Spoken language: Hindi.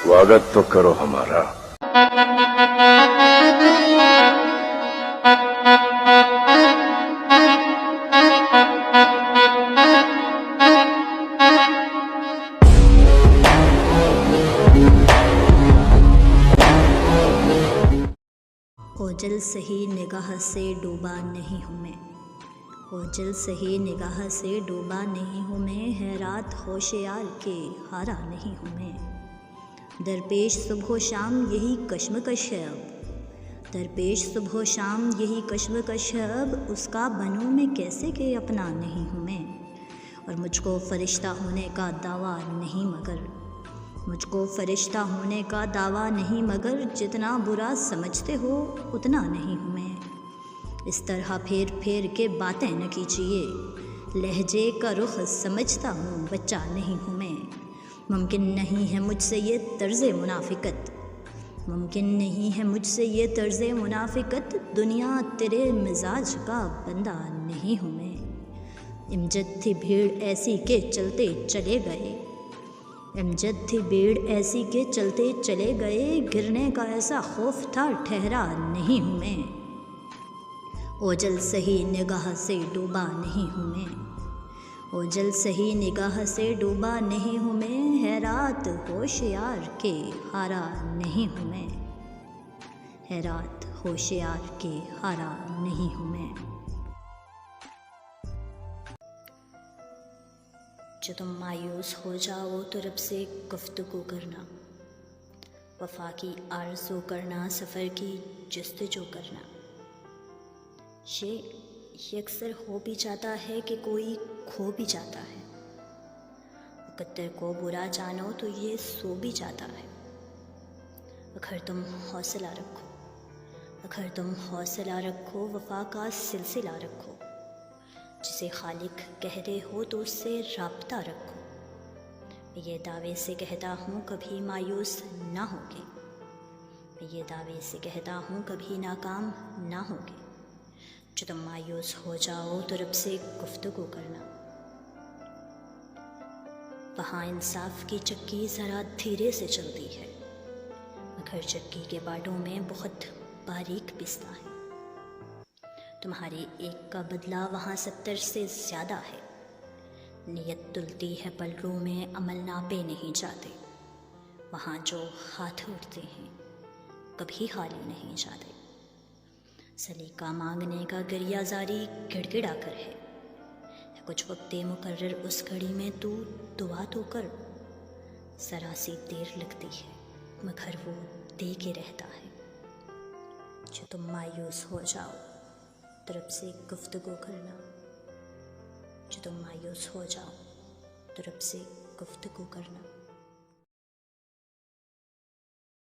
स्वागत तो करो हमारा। ओझल सही निगाह से डूबा नहीं हूँ मैं, ओझल सही निगाह से डूबा नहीं हूँ मैं, है रात होशियार के हारा नहीं हूँ मैं। दरपेश सुबह शाम यही कश्मकश है अब, दरपेश सुबह शाम यही कश्मकश है अब, उसका बनूं मैं कैसे के अपना नहीं हूँ मैं। और मुझको फरिश्ता होने का दावा नहीं मगर, मुझको फरिश्ता होने का दावा नहीं मगर, जितना बुरा समझते हो उतना नहीं हूँ मैं। इस तरह फेर फेर के बातें न कीजिए, लहजे का रुख समझता हूँ बच्चा नहीं हूँ मैं। मुमकिन नहीं है मुझसे ये तर्ज़े मुनाफिकत, मुमकिन नहीं है मुझसे ये तर्ज़े मुनाफिकत, दुनिया तेरे मिजाज का बंदा नहीं हूँ मैं। इमजद थी भीड़ ऐसी के चलते चले गए, इमजद थी भीड़ ऐसी के चलते चले गए, गिरने का ऐसा खौफ था ठहरा नहीं हूँ मैं। ओझल सही निगाह से डूबा नहीं हूँ मैं, ओझल सही निगाह से डूबा नहीं हूँ मैं, है रात होशियार के हारा नहीं हूँ मैं, है रात होशियार के हारा नहीं हूँ मैं। जो तुम मायूस हो जाओ तो रब से गुफ्तगू करना, वफा की आरज़ू करना, सफ़र की जस्तजू करना। ये अक्सर हो भी जाता है कि कोई खो भी जाता है, मुकद्दर को बुरा जानो तो ये सो भी जाता है। अगर तुम हौसला रखो, अगर तुम हौसला रखो, वफा का सिलसिला रखो, जिसे खालिक कह रहे हो तो उससे राब्ता रखो। मैं ये दावे से कहता हूँ कभी मायूस ना होगे, मैं ये दावे से कहता हूँ कभी नाकाम ना होगे। जो तुम मायूस हो जाओ तो रब से गुफ्तगू करना। वहाँ इंसाफ की चक्की ज़रा धीरे से चलती है, मगर चक्की के बाटों में बहुत बारीक पिसता है। तुम्हारे एक का बदला वहाँ 70 से ज़्यादा है। नियत तुलती है पलकों में, अमल नापे नहीं जाते। वहाँ जो हाथ उठते हैं कभी खाली नहीं जाते। सलीका मांगने का गरिया जारी गिड़गिड़ा कर है कुछ वक्त मुकर्रर उस घड़ी में तू दुआ तो कर। ज़रा सी देर लगती है मगर वो दे के रहता है। जो तुम मायूस हो जाओ तो रब से गुफ्तगू करना, जो तुम मायूस हो जाओ तो रब से गुफ्तगू करना।